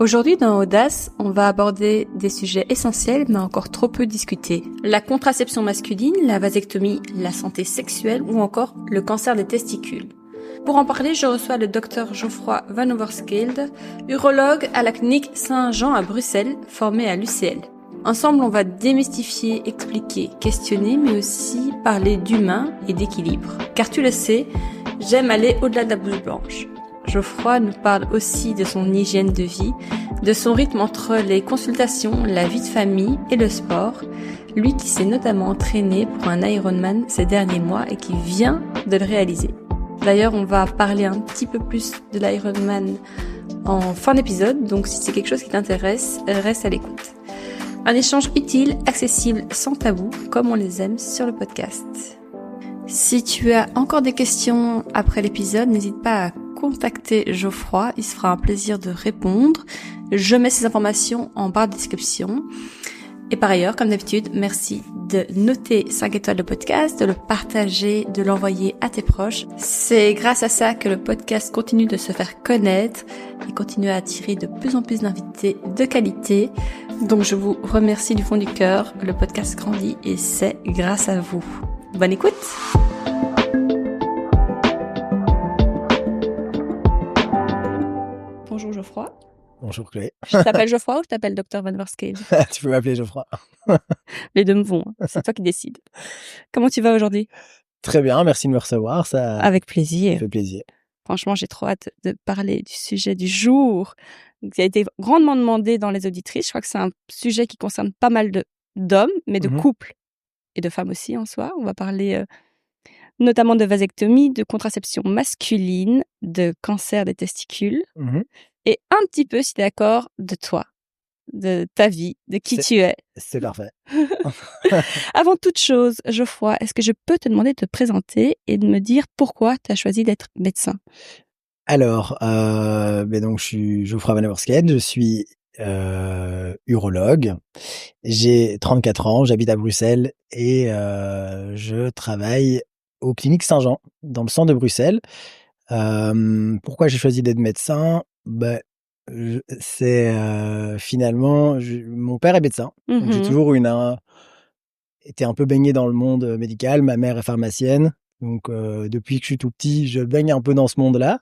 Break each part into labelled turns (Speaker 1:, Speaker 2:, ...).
Speaker 1: Aujourd'hui dans Audace, on va aborder des sujets essentiels mais encore trop peu discutés. La contraception masculine, la vasectomie, la santé sexuelle ou encore le cancer des testicules. Pour en parler, je reçois le Dr Geoffroy Van Overskelde, urologue à la clinique Saint-Jean à Bruxelles, formé à l'UCL. Ensemble, on va démystifier, expliquer, questionner, mais aussi parler d'humain et d'équilibre. Car tu le sais, j'aime aller au-delà de la blouse blanche. Geoffroy nous parle aussi de son hygiène de vie, de son rythme entre les consultations, la vie de famille et le sport. Lui qui s'est notamment entraîné pour un Ironman ces derniers mois et qui vient de le réaliser. D'ailleurs, on va parler un petit peu plus de l'Ironman en fin d'épisode, donc si c'est quelque chose qui t'intéresse, reste à l'écoute. Un échange utile, accessible, sans tabou, comme on les aime sur le podcast. Si tu as encore des questions après l'épisode, n'hésite pas à contacter Geoffroy, il se fera un plaisir de répondre. Je mets ces informations en barre de description. Et par ailleurs, comme d'habitude, merci de noter 5 étoiles le podcast, de le partager, de l'envoyer à tes proches. C'est grâce à ça que le podcast continue de se faire connaître et continue à attirer de plus en plus d'invités de qualité. Donc je vous remercie du fond du cœur, le podcast grandit et c'est grâce à vous. Bonne écoute! Bonjour Geoffroy.
Speaker 2: Bonjour Chloé.
Speaker 1: Je t'appelle Geoffroy ou je t'appelle Dr Van Overskelde?
Speaker 2: Tu peux m'appeler Geoffroy.
Speaker 1: Les deux me vont, c'est toi qui décides. Comment tu vas aujourd'hui?
Speaker 2: Très bien, merci de me recevoir. Ça
Speaker 1: Avec plaisir.
Speaker 2: fait plaisir.
Speaker 1: Franchement, j'ai trop hâte de parler du sujet du jour, qui a été grandement demandé dans les auditrices. Je crois que c'est un sujet qui concerne pas mal d'hommes, mais de couples et de femmes aussi en soi. On va parler notamment de vasectomie, de contraception masculine, de cancer des testicules, et un petit peu, si t'es d'accord, de toi, de ta vie, de qui tu es.
Speaker 2: C'est parfait.
Speaker 1: Avant toute chose, Geoffroy, est-ce que je peux te demander de te présenter et de me dire pourquoi tu as choisi d'être médecin?
Speaker 2: Alors, donc je suis Geoffroy Van Overskelde, je suis urologue. J'ai 34 ans, j'habite à Bruxelles et je travaille aux cliniques Saint-Jean, dans le centre de Bruxelles. Pourquoi j'ai choisi d'être médecin? C'est finalement, mon père est médecin, donc j'ai toujours été un peu baigné dans le monde médical. Ma mère est pharmacienne, donc depuis que je suis tout petit, je baigne un peu dans ce monde-là.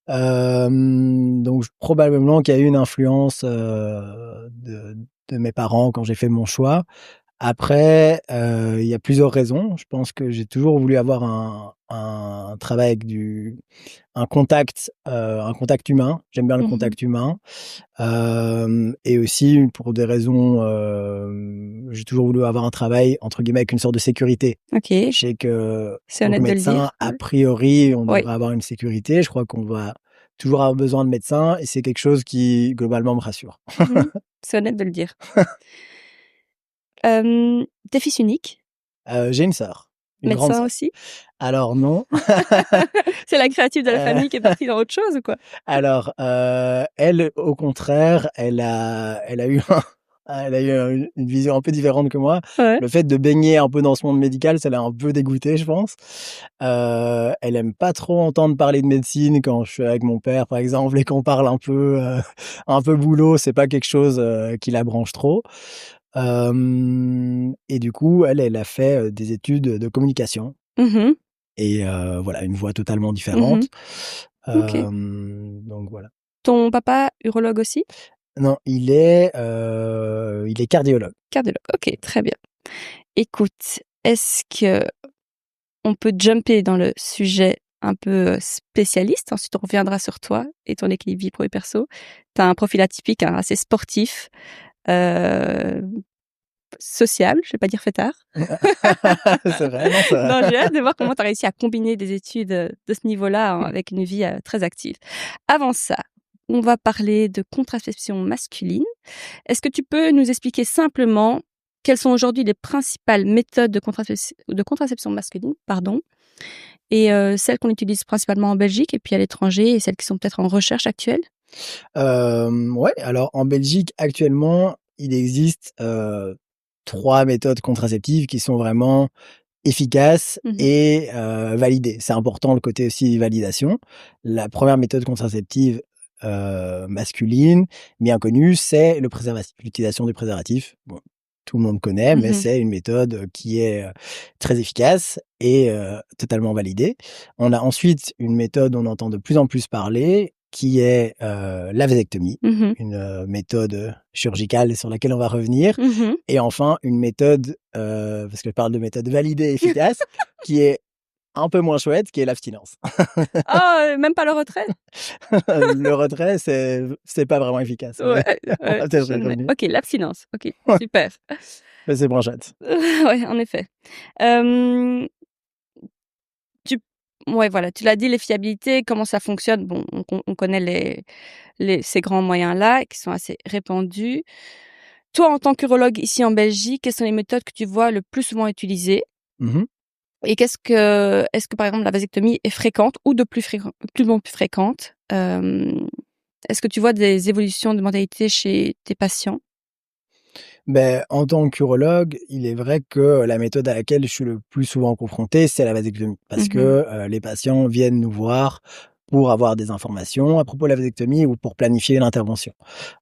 Speaker 2: Donc probablement qu'il y a eu une influence de mes parents quand j'ai fait mon choix. Après, il y a plusieurs raisons. Je pense que j'ai toujours voulu avoir un travail avec un contact humain. J'aime bien le contact humain. Et aussi pour des raisons, j'ai toujours voulu avoir un travail entre guillemets avec une sorte de sécurité.
Speaker 1: Ok.
Speaker 2: Je sais que
Speaker 1: c'est honnête de le dire.
Speaker 2: A priori, on devrait avoir une sécurité. Je crois qu'on va toujours avoir besoin de médecins et c'est quelque chose qui globalement me rassure.
Speaker 1: C'est honnête de le dire. T'es fils unique?
Speaker 2: J'ai une sœur.
Speaker 1: Médecin aussi?
Speaker 2: Alors non.
Speaker 1: C'est la créative de la famille qui est partie dans autre chose ou quoi?
Speaker 2: Alors, elle, au contraire, elle a eu une vision un peu différente que moi.
Speaker 1: Ouais.
Speaker 2: Le fait de baigner un peu dans ce monde médical, ça l'a un peu dégoûtée, je pense. Elle aime pas trop entendre parler de médecine quand je suis avec mon père, par exemple, et qu'on parle un peu boulot. C'est pas quelque chose qui la branche trop. Et du coup, elle a fait des études de communication. Et voilà, une voie totalement différente.
Speaker 1: Ok.
Speaker 2: Donc voilà.
Speaker 1: Ton papa, urologue aussi?
Speaker 2: Non, il est cardiologue.
Speaker 1: Cardiologue, ok, très bien. Écoute, est-ce que on peut jumper dans le sujet un peu spécialiste? Ensuite, on reviendra sur toi et ton équilibre vie pro et perso. Tu as un profil atypique, assez sportif, sociable, je vais pas dire fêtard.
Speaker 2: C'est vrai, non, ça...
Speaker 1: Non, j'ai hâte de voir comment tu as réussi à combiner des études de ce niveau-là avec une vie très active. Avant ça, on va parler de contraception masculine. Est-ce que tu peux nous expliquer simplement quelles sont aujourd'hui les principales méthodes de contraception masculine, et celles qu'on utilise principalement en Belgique et puis à l'étranger et celles qui sont peut-être en recherche actuelle?
Speaker 2: Ouais, alors en Belgique, actuellement, il existe 3 méthodes contraceptives qui sont vraiment efficaces et validées. C'est important le côté aussi validation. La première méthode contraceptive masculine bien connue, c'est le préservatif, l'utilisation du préservatif. Bon, tout le monde connaît, mais c'est une méthode qui est très efficace et totalement validée. On a ensuite une méthode dont on entend de plus en plus parler, qui est la vasectomie, une méthode chirurgicale sur laquelle on va revenir. Et enfin, une méthode, parce que je parle de méthode validée et efficace, qui est un peu moins chouette, qui est l'abstinence.
Speaker 1: Oh, même pas le retrait?
Speaker 2: Le retrait, c'est pas vraiment efficace. On va peut-être y revenir.
Speaker 1: OK, l'abstinence. OK, super.
Speaker 2: Mais c'est moins chouette.
Speaker 1: Ouais, en effet. Hem, ouais, voilà, tu l'as dit, les fiabilités, comment ça fonctionne. Bon, on connaît ces grands moyens-là qui sont assez répandus. Toi, en tant qu'urologue ici en Belgique, quelles sont les méthodes que tu vois le plus souvent utilisées? Et est-ce que, par exemple, la vasectomie est fréquente ou de plus en plus fréquente? Est-ce que tu vois des évolutions de mentalité chez tes patients?
Speaker 2: Ben, en tant qu'urologue, il est vrai que la méthode à laquelle je suis le plus souvent confronté, c'est la vasectomie. Parce que les patients viennent nous voir pour avoir des informations à propos de la vasectomie ou pour planifier l'intervention.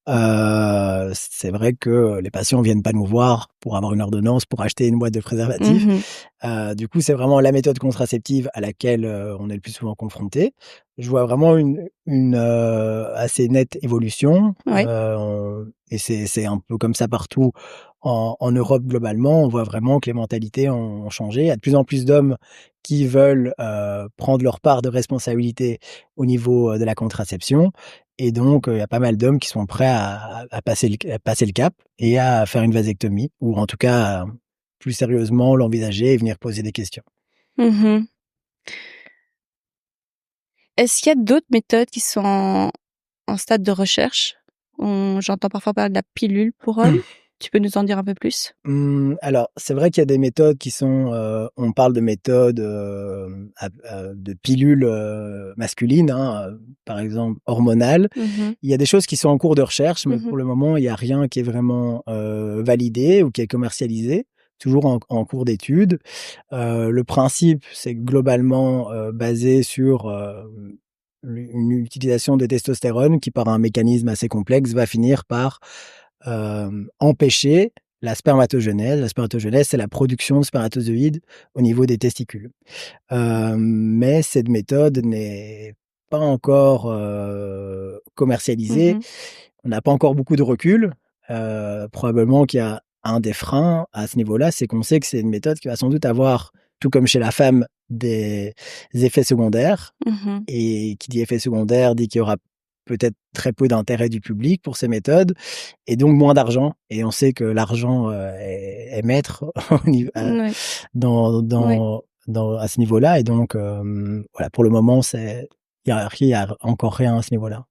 Speaker 2: C'est vrai que les patients viennent pas nous voir pour avoir une ordonnance, pour acheter une boîte de préservatifs. Du coup, c'est vraiment la méthode contraceptive à laquelle on est le plus souvent confronté. Je vois vraiment une assez nette évolution.
Speaker 1: Oui.
Speaker 2: Et c'est un peu comme ça partout en Europe globalement. On voit vraiment que les mentalités ont changé. Il y a de plus en plus d'hommes qui veulent prendre leur part de responsabilité au niveau de la contraception. Et donc, il y a pas mal d'hommes qui sont prêts à passer le cap et à faire une vasectomie, ou en tout cas, plus sérieusement l'envisager et venir poser des questions.
Speaker 1: Est-ce qu'il y a d'autres méthodes qui sont en stade de recherche? J'entends parfois parler de la pilule pour hommes. Tu peux nous en dire un peu plus?
Speaker 2: Alors, c'est vrai qu'il y a des méthodes qui sont, on parle de méthodes, de pilules, masculines, hein, par exemple hormonales. Il y a des choses qui sont en cours de recherche, mais pour le moment, il y a rien qui est vraiment, validé ou qui est commercialisé, toujours en cours d'étude. Le principe, c'est globalement, basé sur, une utilisation de testostérone qui, par un mécanisme assez complexe, va finir par, empêcher la spermatogenèse. La spermatogenèse, c'est la production de spermatozoïdes au niveau des testicules. Mais cette méthode n'est pas encore, commercialisée. On n'a pas encore beaucoup de recul. Probablement qu'il y a un des freins à ce niveau-là, c'est qu'on sait que c'est une méthode qui va sans doute avoir, tout comme chez la femme, des effets secondaires. Et qui dit effets secondaires dit qu'il y aura peut-être très peu d'intérêt du public pour ces méthodes et donc moins d'argent. Et on sait que l'argent est maître au niveau,
Speaker 1: Ouais.
Speaker 2: à ce niveau-là. Et donc, voilà, pour le moment, il y a encore rien à ce niveau-là.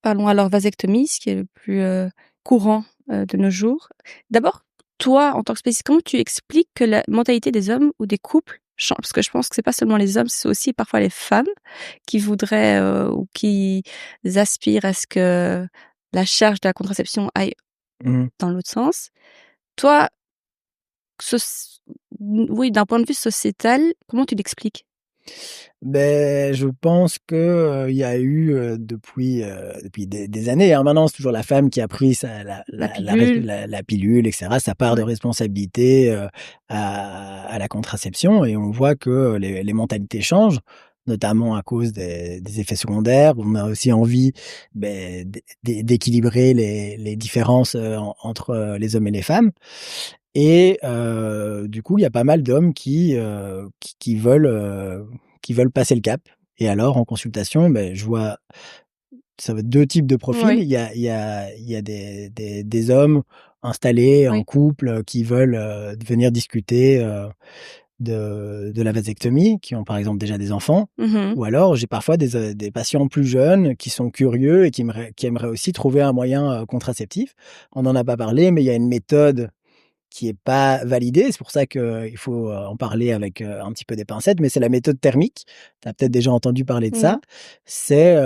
Speaker 1: Parlons alors vasectomie, ce qui est le plus, courant, de nos jours. D'abord, toi, en tant que spécialiste, comment tu expliques que la mentalité des hommes ou des couples change? Parce que je pense que c'est pas seulement les hommes, c'est aussi parfois les femmes qui voudraient, ou qui aspirent à ce que la charge de la contraception aille dans l'autre sens. Toi, soc oui, d'un point de vue sociétal, comment tu l'expliques?
Speaker 2: Ben, je pense que, il y a eu, depuis des années, hein, maintenant, c'est toujours la femme qui a pris
Speaker 1: La pilule?
Speaker 2: la pilule et cetera, sa part de
Speaker 1: Ouais.
Speaker 2: responsabilité, à la contraception, et on voit que les mentalités changent, notamment à cause des effets secondaires. On a aussi envie, beh, d'équilibrer les différences, entre, les hommes et les femmes. Et du coup, il y a pas mal d'hommes qui veulent passer le cap. Et alors en consultation, beh, je vois, ça va être 2 types de profils.
Speaker 1: Oui,
Speaker 2: Il y a des hommes installés en
Speaker 1: oui.
Speaker 2: couple, qui veulent, venir discuter, de la vasectomie, qui ont par exemple déjà des enfants. Ou alors j'ai parfois des patients plus jeunes qui sont curieux et qui aimeraient aussi trouver un moyen, contraceptif. On n'en a pas parlé, mais il y a une méthode qui est pas validée. C'est pour ça qu'il faut, en parler avec, un petit peu des pincettes, mais c'est la méthode thermique. Tu as peut-être déjà entendu parler de ça. C'est,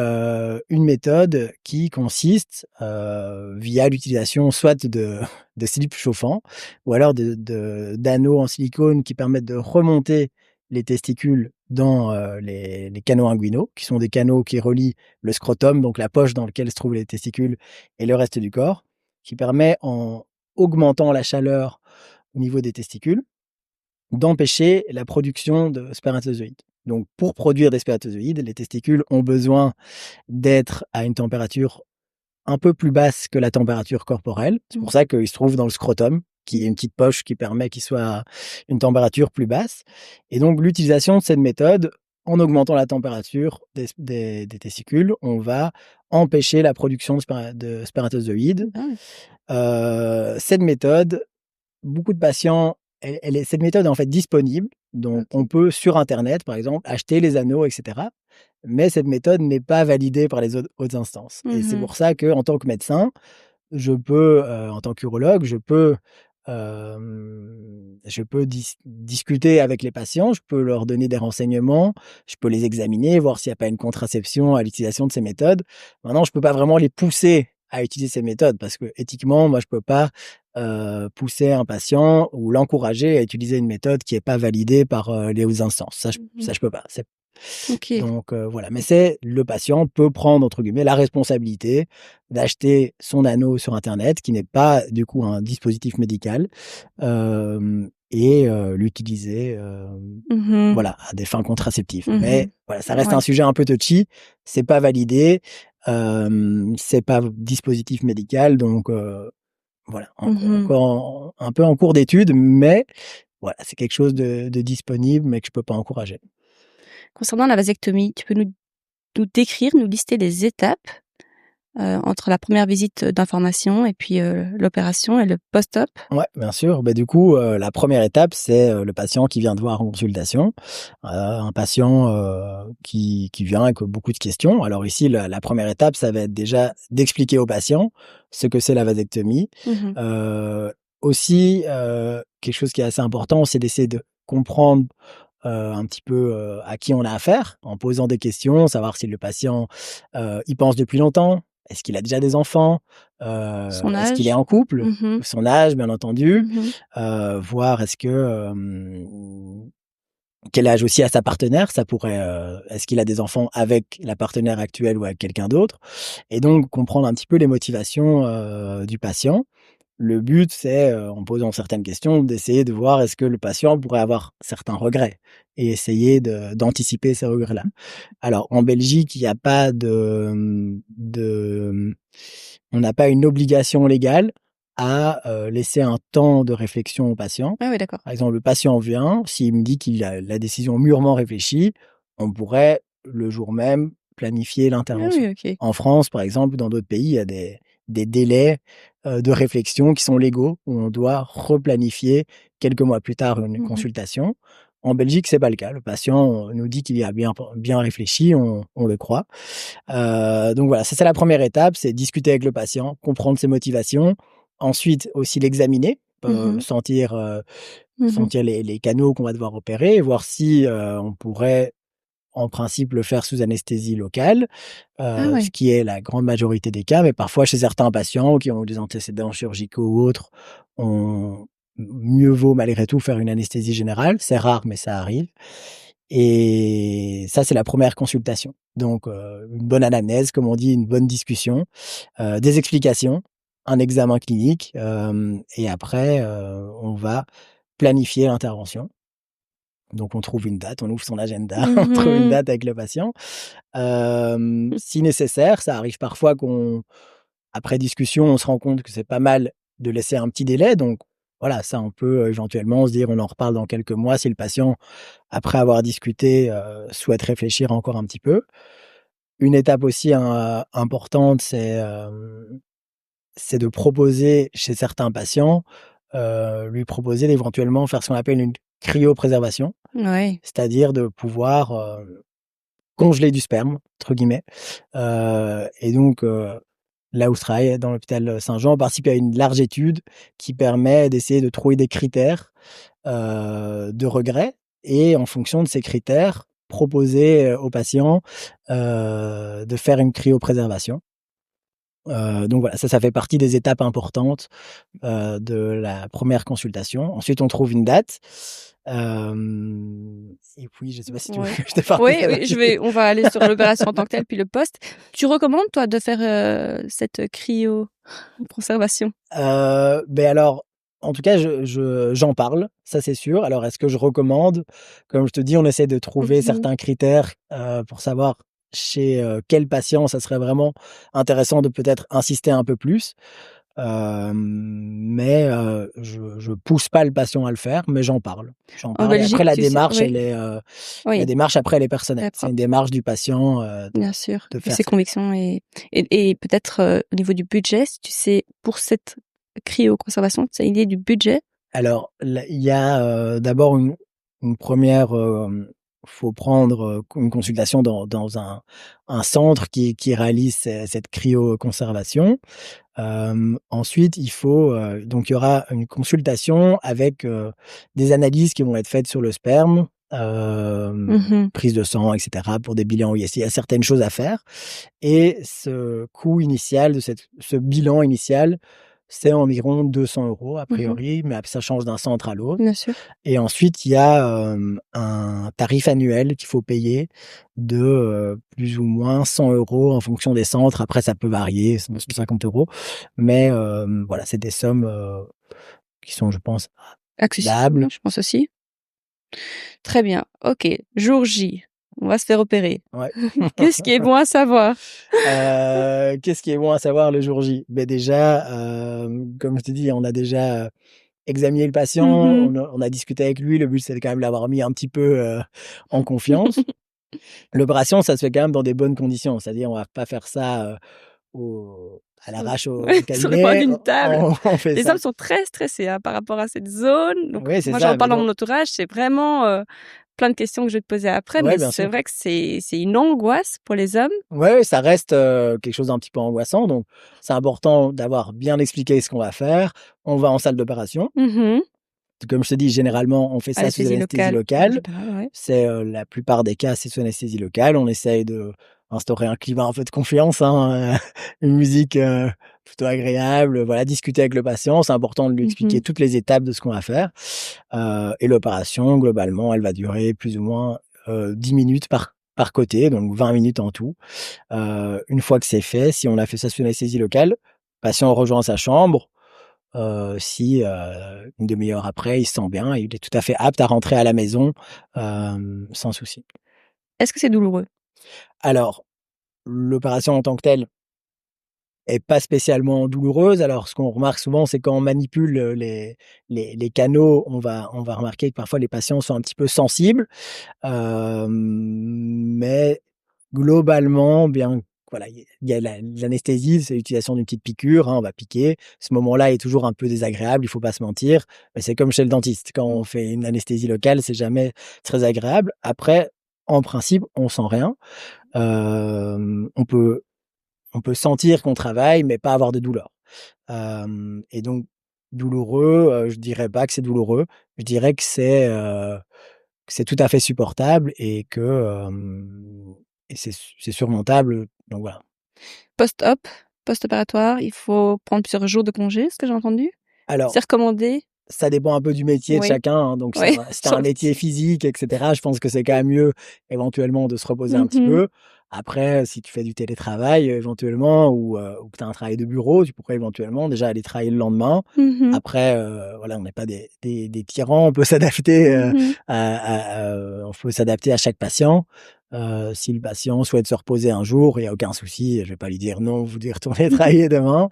Speaker 2: une méthode qui consiste, via l'utilisation soit de slips chauffants ou alors d'anneaux en silicone qui permettent de remonter les testicules dans les canaux inguinaux, qui sont des canaux qui relient le scrotum, donc la poche dans laquelle se trouvent les testicules, et le reste du corps, qui permet, en augmentant la chaleur au niveau des testicules, d'empêcher la production de spermatozoïdes. Donc, pour produire des spermatozoïdes, les testicules ont besoin d'être à une température un peu plus basse que la température corporelle. C'est pour ça qu'il se trouve dans le scrotum, qui est une petite poche qui permet qu'il soit à une température plus basse. Et donc, l'utilisation de cette méthode, en augmentant la température des testicules, on va empêcher la production de spermatozoïdes. Cette méthode, beaucoup de patients, cette méthode est en fait disponible. Donc, on peut, sur Internet, par exemple, acheter les anneaux, etc. Mais cette méthode n'est pas validée par les autres instances. Et c'est pour ça qu'en tant que médecin, je peux, en tant qu'urologue, discuter avec les patients, je peux leur donner des renseignements, je peux les examiner, voir s'il n'y a pas une contraception à l'utilisation de ces méthodes. Maintenant, je ne peux pas vraiment les pousser à utiliser ces méthodes parce que éthiquement, moi, je ne peux pas pousser un patient ou l'encourager à utiliser une méthode qui n'est pas validée par les hautes instances. Ça, je ne peux pas. Donc voilà, mais le patient peut prendre entre guillemets la responsabilité d'acheter son anneau sur Internet, qui n'est pas du coup un dispositif médical, et l'utiliser voilà, à des fins contraceptives. Mais voilà, ça reste un sujet un peu touchy, c'est pas validé, c'est pas dispositif médical, donc voilà, encore un peu en cours d'étude, mais voilà, c'est quelque chose de disponible, mais que je peux pas encourager.
Speaker 1: Concernant la vasectomie, tu peux nous décrire, nous lister les étapes entre la première visite d'information et puis l'opération et le post-op?
Speaker 2: Ouais, bien sûr. Du coup, la première étape, c'est le patient qui vient te voir en consultation. Un patient qui vient avec beaucoup de questions. Alors ici, la première étape, ça va être déjà d'expliquer au patient ce que c'est la vasectomie. Aussi, quelque chose qui est assez important, c'est d'essayer de comprendre un petit peu à qui on a affaire, en posant des questions, savoir si le patient y pense depuis longtemps, est-ce qu'il a déjà des enfants,
Speaker 1: Son
Speaker 2: est-ce qu'il est
Speaker 1: âge?
Speaker 2: en couple, son âge bien entendu, voir quel âge aussi a sa partenaire, ça pourrait, est-ce qu'il a des enfants avec la partenaire actuelle ou avec quelqu'un d'autre, et donc comprendre un petit peu les motivations du patient. Le but, c'est, en posant certaines questions, d'essayer de voir est-ce que le patient pourrait avoir certains regrets et essayer d'anticiper ces regrets-là. Alors, en Belgique, il n'y a pas on n'a pas une obligation légale à laisser un temps de réflexion au patient.
Speaker 1: Ah oui, d'accord.
Speaker 2: Par exemple, le patient vient, s'il me dit qu'il a la décision mûrement réfléchie, on pourrait, le jour même, planifier l'intervention.
Speaker 1: Ah oui, OK.
Speaker 2: En France, par exemple, dans d'autres pays, il y a des délais de réflexion qui sont légaux, où on doit replanifier quelques mois plus tard une consultation. En Belgique, c'est pas le cas. Le patient nous dit qu'il y a bien réfléchi, on le croit. Donc voilà, ça c'est la première étape, c'est discuter avec le patient, comprendre ses motivations. Ensuite, aussi l'examiner, sentir les canaux qu'on va devoir opérer, voir si on pourrait en principe le faire sous anesthésie locale, ce qui est la grande majorité des cas, mais parfois chez certains patients qui ont des antécédents chirurgicaux ou autres, mieux vaut malgré tout faire une anesthésie générale. C'est rare, mais ça arrive. Et ça, c'est la première consultation. Donc, une bonne anamnèse, comme on dit, une bonne discussion, des explications, un examen clinique, et après, on va planifier l'intervention. Donc, on trouve une date, on ouvre son agenda, on trouve une date avec le patient. Si nécessaire, ça arrive parfois après discussion, on se rend compte que c'est pas mal de laisser un petit délai. Donc, voilà, ça, on peut éventuellement se dire, on en reparle dans quelques mois si le patient, après avoir discuté, souhaite réfléchir encore un petit peu. Une étape aussi importante, c'est de proposer chez certains patients, lui proposer d'éventuellement faire ce qu'on appelle une cryopréservation.
Speaker 1: Ouais.
Speaker 2: C'est-à-dire de pouvoir congeler du sperme, entre guillemets. Et donc, là où je travaille, dans l'hôpital Saint-Jean, on participe à une large étude qui permet d'essayer de trouver des critères de regret et en fonction de ces critères, proposer aux patients de faire une cryopréservation. Donc voilà, ça fait partie des étapes importantes de la première consultation. Ensuite, on trouve une date. Et puis, je sais pas si tu veux
Speaker 1: Ouais.
Speaker 2: que je te parle de
Speaker 1: Oui,
Speaker 2: ça
Speaker 1: oui, on va aller sur l'opération en tant que telle, puis le poste. Tu recommandes, toi, de faire cette cryoconservation?
Speaker 2: Alors, en tout cas, j'en parle, ça c'est sûr. Alors, est-ce que je recommande? Comme je te dis, on essaie de trouver
Speaker 1: Mmh.
Speaker 2: certains critères pour savoir chez quel patient ça serait vraiment intéressant de peut-être insister un peu plus. Mais je pousse pas le patient à le faire, mais j'en parle. J'en
Speaker 1: En
Speaker 2: parle et après
Speaker 1: Belgique,
Speaker 2: la
Speaker 1: tu sais,
Speaker 2: démarche,
Speaker 1: oui,
Speaker 2: elle est, la
Speaker 1: oui,
Speaker 2: démarche après elle est personnelle.
Speaker 1: très
Speaker 2: C'est une
Speaker 1: propre,
Speaker 2: démarche du patient,
Speaker 1: bien sûr,
Speaker 2: de
Speaker 1: et
Speaker 2: faire
Speaker 1: ses
Speaker 2: ça.
Speaker 1: convictions et peut-être, au niveau du budget, si tu sais, pour cette cryoconservation, tu as une idée du budget?
Speaker 2: Alors là, il y a, d'abord une 1re, faut prendre, une consultation dans un centre qui réalise cette cryoconservation. Ensuite, il faut, donc il y aura une consultation avec, des analyses qui vont être faites sur le sperme,
Speaker 1: Mmh.
Speaker 2: prise de sang et cetera pour des bilans. Il y a certaines choses à faire et ce coût initial de ce bilan initial, c'est environ 200 € a
Speaker 1: Mmh.
Speaker 2: priori, mais ça change d'un centre à l'autre.
Speaker 1: Bien sûr.
Speaker 2: Et ensuite, il y a, un tarif annuel qu'il faut payer de, plus ou moins 100 € en fonction des centres. Après, ça peut varier, c'est 250 €. Mais, voilà, c'est des sommes, qui sont, je pense,
Speaker 1: Accessible,
Speaker 2: abordables.
Speaker 1: je pense aussi. Très bien, OK. Jour J, on va se faire opérer.
Speaker 2: Ouais.
Speaker 1: Qu'est-ce qui est bon à savoir?
Speaker 2: Qu'est-ce qui est bon à savoir le jour J? Beh, déjà, comme je t'ai dit, on a déjà, examiné le patient,
Speaker 1: Mmh.
Speaker 2: on a discuté avec lui. Le but, c'est quand même de l'avoir mis un petit peu, en confiance. L'opération, ça se fait quand même dans des bonnes conditions. C'est-à-dire, on va pas faire ça, à
Speaker 1: Sur
Speaker 2: l'arrache au
Speaker 1: sur le coin
Speaker 2: cabinet.
Speaker 1: d'une table.
Speaker 2: On fait
Speaker 1: Les
Speaker 2: ça.
Speaker 1: hommes sont très stressés, hein, par rapport à cette zone. Donc
Speaker 2: Oui, c'est
Speaker 1: moi,
Speaker 2: ça,
Speaker 1: j'en
Speaker 2: mais
Speaker 1: parle dans
Speaker 2: bon,
Speaker 1: mon entourage, c'est vraiment, plein de questions que je vais te poser après,
Speaker 2: ouais,
Speaker 1: mais
Speaker 2: bien
Speaker 1: c'est
Speaker 2: sûr.
Speaker 1: vrai que c'est une angoisse pour les hommes.
Speaker 2: Ouais, ouais, ça reste, quelque chose d'un petit peu angoissant, donc c'est important d'avoir bien expliqué ce qu'on va faire. On va en salle d'opération.
Speaker 1: Mmh.
Speaker 2: Comme je te dis, généralement, on fait ça sous
Speaker 1: Anesthésie
Speaker 2: anesthésie
Speaker 1: locale en
Speaker 2: locale.
Speaker 1: général, ouais.
Speaker 2: C'est, la plupart des cas, c'est sous anesthésie locale. On essaye d'instaurer un climat un peu de confiance, hein, une musique, plutôt agréable, voilà, discuter avec le patient. C'est important de lui expliquer
Speaker 1: Mmh.
Speaker 2: toutes les étapes de ce qu'on va faire. Et l'opération, globalement, elle va durer plus ou moins, 10 minutes par côté, donc 20 minutes en tout. Une fois que c'est fait, si on a fait ça sous anesthésie locale, le patient rejoint sa chambre. Si, 1/2 heure après, il se sent bien, il est tout à fait apte à rentrer à la maison, sans souci.
Speaker 1: Est-ce que c'est douloureux?
Speaker 2: Alors, l'opération en tant que telle est pas spécialement douloureuse. Alors, ce qu'on remarque souvent, c'est quand on manipule, les canaux, on va remarquer que parfois les patients sont un petit peu sensibles. Mais globalement, bien voilà, il y a l'anesthésie, c'est l'utilisation d'une petite piqûre, hein, on va piquer. Ce moment-là est toujours un peu désagréable, il faut pas se mentir, mais c'est comme chez le dentiste. Quand on fait une anesthésie locale, c'est jamais très agréable. Après, en principe, on sent rien. On peut sentir qu'on travaille, mais pas avoir de douleur. Et donc douloureux, je dirais pas que c'est douloureux. Je dirais que c'est tout à fait supportable et que, et c'est surmontable, donc voilà.
Speaker 1: Post-op, post-opératoire, il faut prendre plusieurs jours de congé, ce que j'ai entendu?
Speaker 2: Alors,
Speaker 1: C'est recommandé?
Speaker 2: ça dépend un peu du métier de
Speaker 1: Oui,
Speaker 2: chacun, hein, donc
Speaker 1: oui,
Speaker 2: si tu un métier physique et cetera, je pense que c'est quand même mieux éventuellement de se reposer un petit
Speaker 1: Mmh.
Speaker 2: peu. Après, si tu fais du télétravail, éventuellement ou que tu as un travail de bureau, tu pourrais éventuellement déjà aller travailler le lendemain.
Speaker 1: Mmh.
Speaker 2: Après, voilà, on n'est pas des tyrans, on peut s'adapter,
Speaker 1: Mmh.
Speaker 2: on peut s'adapter à chaque patient. Si le patient souhaite se reposer un jour, il y a aucun souci, je vais pas lui dire: «Non, vous devez retourner travailler demain».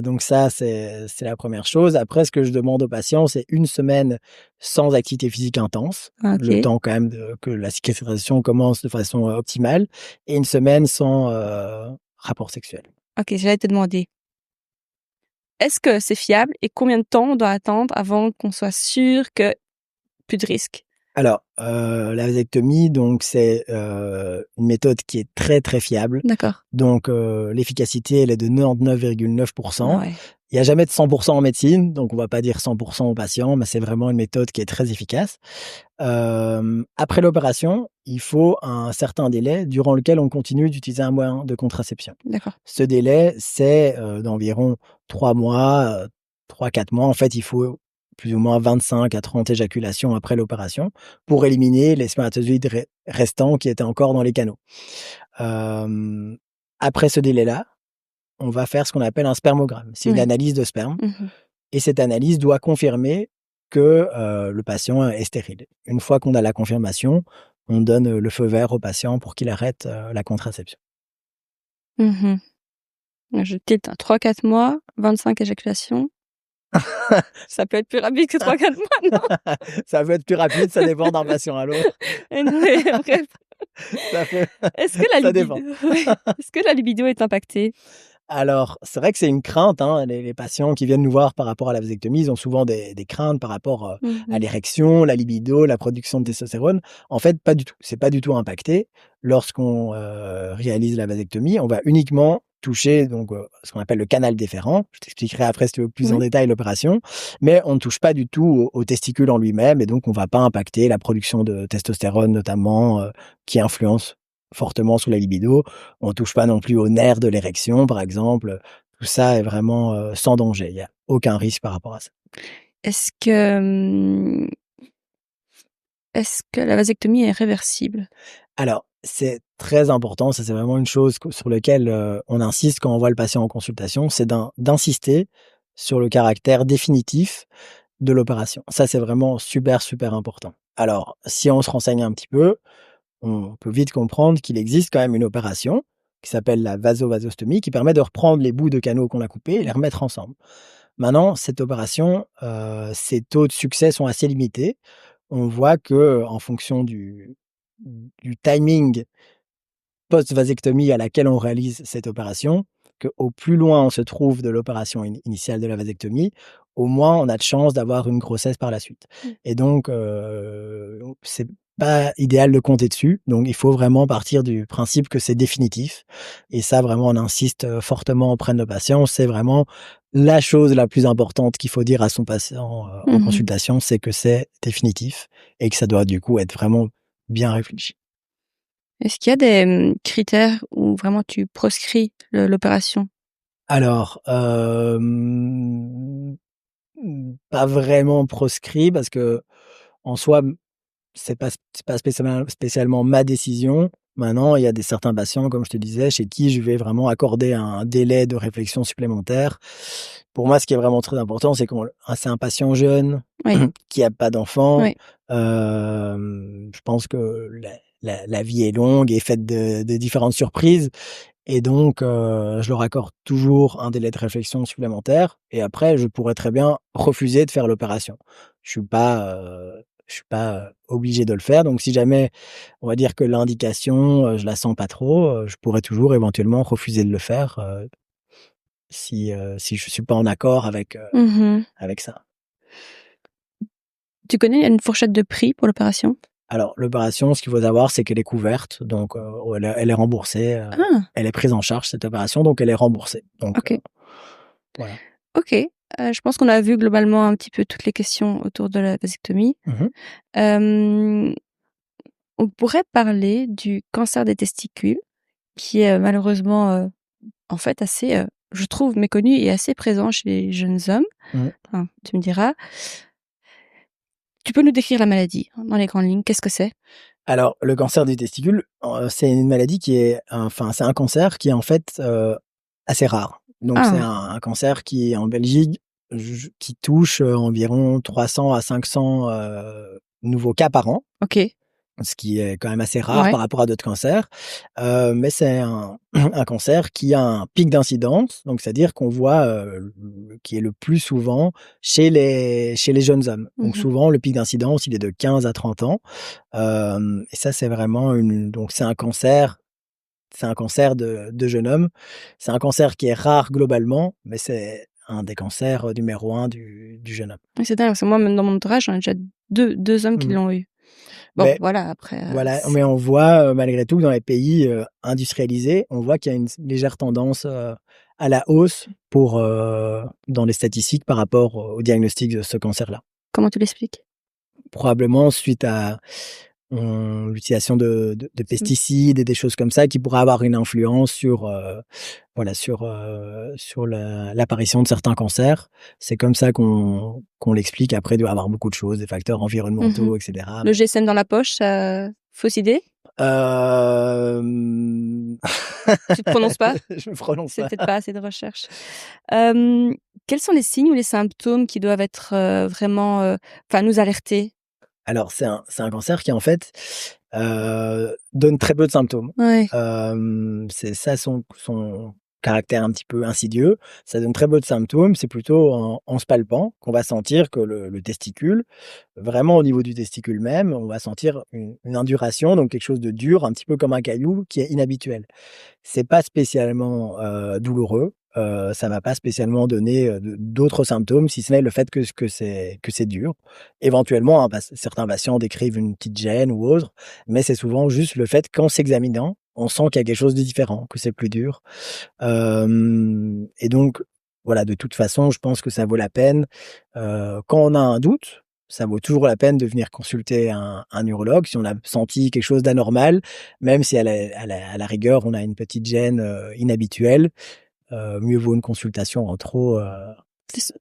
Speaker 2: Donc ça, c'est la première chose. Après, ce que je demande aux patients, c'est 1 semaine sans activité physique intense, le
Speaker 1: OK,
Speaker 2: temps quand même que la cicatrisation commence de façon, optimale et 1 semaine sans, rapport sexuel.
Speaker 1: OK, j'allais te demander, est-ce que c'est fiable et combien de temps on doit attendre avant qu'on soit sûr que plus de risque?
Speaker 2: Alors, la vasectomie, donc c'est, une méthode qui est très, très fiable.
Speaker 1: D'accord.
Speaker 2: Donc, l'efficacité, elle est de 99,9.
Speaker 1: Ah ouais.
Speaker 2: Il y a jamais de 100% en médecine, donc on va pas dire 100% aux patients, mais c'est vraiment une méthode qui est très efficace. Après l'opération, il faut un certain délai durant lequel on continue d'utiliser un moyen de contraception.
Speaker 1: D'accord.
Speaker 2: Ce délai, c'est, d'environ 3 mois, 3-4 mois. En fait, il faut plus ou moins 25 à 30 éjaculations après l'opération pour éliminer les spermatozoïdes restants qui étaient encore dans les canaux. Hem, Après ce délai-là, on va faire ce qu'on appelle un spermogramme. C'est une
Speaker 1: Oui.
Speaker 2: analyse de sperme
Speaker 1: Mmh.
Speaker 2: et cette analyse doit confirmer que, le patient est stérile. Une fois qu'on a la confirmation, on donne, le feu vert au patient pour qu'il arrête, la contraception.
Speaker 1: Mmh. Je tilte, hein, 3-4 mois, 25 éjaculations. Ça peut être plus rapide que 3-4 mois, non?
Speaker 2: Ça peut être plus rapide, ça dépend d'un patient à l'autre.
Speaker 1: Et non, mais bref.
Speaker 2: Ça peut
Speaker 1: Est-ce que la
Speaker 2: ça
Speaker 1: libido
Speaker 2: dépend.
Speaker 1: ouais, est-ce que la libido est impactée?
Speaker 2: Alors, c'est vrai que c'est une crainte, hein, les patients qui viennent nous voir par rapport à la vasectomie, ils ont souvent des craintes par rapport, à
Speaker 1: Mmh.
Speaker 2: l'érection, la libido, la production de testostérone. En fait, pas du tout. C'est pas du tout impacté. Lorsqu'on, réalise la vasectomie, on va uniquement toucher donc, ce qu'on appelle le canal déférent. Je t'expliquerai après, si tu veux, plus en
Speaker 1: Oui.
Speaker 2: détail l'opération, mais on ne touche pas du tout au testicule en lui-même et donc on va pas impacter la production de testostérone notamment, qui influence fortement sur la libido. On touche pas non plus aux nerfs de l'érection, par exemple. Tout ça est vraiment, sans danger. Il y a aucun risque par rapport à ça.
Speaker 1: Est-ce que, est-ce que la vasectomie est réversible?
Speaker 2: Alors, c'est très important, ça c'est vraiment une chose sur lequel, on insiste quand on voit le patient en consultation, c'est d'insister sur le caractère définitif de l'opération. Ça, c'est vraiment super, super important. Alors, si on se renseigne un petit peu, on peut vite comprendre qu'il existe quand même une opération qui s'appelle la vasovasostomie, qui permet de reprendre les bouts de canaux qu'on a coupés et les remettre ensemble. Maintenant, cette opération, ses taux de succès sont assez limités. On voit que en fonction du timing post-vasectomie à laquelle on réalise cette opération, qu'au plus loin on se trouve de l'opération initiale de la vasectomie, au moins on a de chances d'avoir une grossesse par la suite.
Speaker 1: Mmh.
Speaker 2: Et donc, c'est pas idéal de compter dessus. Donc il faut vraiment partir du principe que c'est définitif. Et ça, vraiment, on insiste, fortement auprès de nos patients. C'est vraiment la chose la plus importante qu'il faut dire à son patient, en
Speaker 1: Mmh.
Speaker 2: consultation, c'est que c'est définitif et que ça doit du coup être vraiment bien réfléchi.
Speaker 1: Est-ce qu'il y a des, critères où vraiment tu proscris l'opération?
Speaker 2: Alors, pas vraiment proscrit parce qu'en soi, c'est pas spécialement ma décision. Maintenant, il y a certains patients, comme je te disais, chez qui je vais vraiment accorder un délai de réflexion supplémentaire. Pour moi, ce qui est vraiment très important, c'est un patient jeune
Speaker 1: Oui,
Speaker 2: qui a pas d'enfant.
Speaker 1: oui.
Speaker 2: Je pense que la vie est longue et faite de différentes surprises. Et donc, je leur accorde toujours un délai de réflexion supplémentaire et après je pourrais très bien refuser de faire l'opération. Je suis pas, obligé de le faire, donc si jamais on va dire que l'indication, je la sens pas trop, je pourrais toujours éventuellement refuser de le faire, si je suis pas en accord
Speaker 1: Mmh.
Speaker 2: avec ça.
Speaker 1: Tu connais une fourchette de prix pour l'opération?
Speaker 2: Alors l'opération, ce qu'il faut savoir, c'est qu'elle est couverte, donc, elle est remboursée,
Speaker 1: Ah!
Speaker 2: elle est prise en charge cette opération, donc elle est remboursée, donc,
Speaker 1: OK.
Speaker 2: voilà.
Speaker 1: OK. Je pense qu'on a vu globalement un petit peu toutes les questions autour de la vasectomie.
Speaker 2: Mmh.
Speaker 1: Hem, on pourrait parler du cancer des testicules qui est, malheureusement, en fait assez, je trouve méconnu et assez présent chez les jeunes hommes.
Speaker 2: Mmh.
Speaker 1: Enfin, tu me diras. Tu peux nous décrire la maladie, hein, dans les grandes lignes? Qu'est-ce que c'est?
Speaker 2: Alors, le cancer du testicule, c'est une maladie c'est un cancer qui est en fait, assez rare. Donc c'est
Speaker 1: Ah!
Speaker 2: un cancer qui est en Belgique, qui touche, environ 300 à 500, nouveaux cas par an,
Speaker 1: OK.
Speaker 2: ce qui est quand même assez rare
Speaker 1: Ouais.
Speaker 2: par rapport à d'autres cancers. Mais c'est un un cancer qui a un pic d'incidence, donc c'est-à-dire qu'on voit, qui est le plus souvent chez les jeunes hommes. Donc
Speaker 1: Mmh.
Speaker 2: souvent le pic d'incidence, il est de 15 à 30 ans. Et ça, c'est vraiment donc c'est un cancer de jeune homme. C'est un cancer qui est rare globalement, mais c'est un des cancers, numéro 1 du jeune homme.
Speaker 1: Oui, c'est dingue parce que moi, même dans mon entourage, j'en ai déjà deux hommes qui
Speaker 2: Mmh.
Speaker 1: l'ont eu. Bon,
Speaker 2: Mais
Speaker 1: voilà, après,
Speaker 2: voilà, mais
Speaker 1: c'est
Speaker 2: on voit, malgré tout que dans les pays, industrialisés, on voit qu'il y a une légère tendance, à la hausse dans les statistiques par rapport au diagnostic de ce cancer-là.
Speaker 1: Comment tu l'expliques?
Speaker 2: Probablement suite à l'utilisation de pesticides et des choses comme ça qui pourraient avoir une influence sur l'apparition de certains cancers. C'est comme ça qu'on l'explique. Après, il doit y avoir beaucoup de choses, des facteurs environnementaux, et cetera.
Speaker 1: Le GSM dans la poche, fausse idée? Tu te prononces pas?
Speaker 2: Je me prononce
Speaker 1: C'est
Speaker 2: pas.
Speaker 1: peut-être pas assez de recherche. Quels sont les signes ou les symptômes qui doivent être, vraiment, nous alerter?
Speaker 2: Alors c'est un cancer qui en fait, donne très peu de symptômes.
Speaker 1: Ouais.
Speaker 2: C'est ça son caractère un petit peu insidieux. Ça donne très peu de symptômes, c'est plutôt en se palpant qu'on va sentir que le testicule, vraiment au niveau du testicule même, on va sentir une induration, donc quelque chose de dur, un petit peu comme un caillou qui est inhabituel. C'est pas spécialement, douloureux, ça va pas spécialement donner, d'autres symptômes, si ce n'est le fait que c'est dur. Éventuellement, hein, certains patients décrivent une petite gêne ou autre, mais c'est souvent juste le fait qu'en s'examinant, on sent qu'il y a quelque chose de différent, que c'est plus dur. Et donc voilà, de toute façon, je pense que ça vaut la peine, quand on a un doute, ça vaut toujours la peine de venir consulter un urologue si on a senti quelque chose d'anormal, même si à la rigueur, on a une petite gêne, inhabituelle, mieux vaut une consultation en trop,
Speaker 1: C'est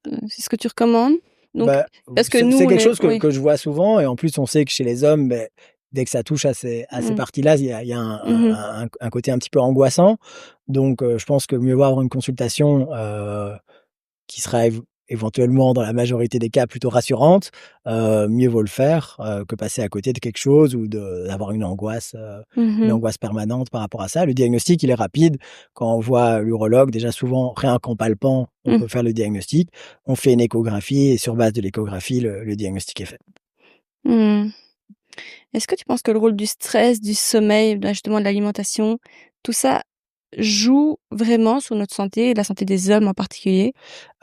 Speaker 1: ce que tu recommandes? Donc
Speaker 2: bah,
Speaker 1: parce que
Speaker 2: c'est
Speaker 1: nous,
Speaker 2: quelque chose
Speaker 1: oui.
Speaker 2: que je vois souvent et en plus, on sait que chez les hommes, beh, dès que ça touche à ces
Speaker 1: Mmh.
Speaker 2: parties-là, il y a
Speaker 1: Mmh.
Speaker 2: un côté un petit peu angoissant. Donc, je pense que mieux vaut avoir une consultation, qui sera éventuellement, dans la majorité des cas, plutôt rassurante, mieux vaut le faire, que passer à côté de quelque chose ou d'avoir une
Speaker 1: Mmh.
Speaker 2: angoisse permanente par rapport à ça. Le diagnostic, il est rapide. Quand on voit l'urologue, déjà souvent, rien qu'en palpant, on
Speaker 1: Mmh.
Speaker 2: peut faire le diagnostic. On fait une échographie et sur base de l'échographie, le diagnostic est fait.
Speaker 1: Mmh. Est-ce que tu penses que le rôle du stress, du sommeil, justement de l'alimentation, tout ça joue vraiment sur notre santé et la santé des hommes en particulier?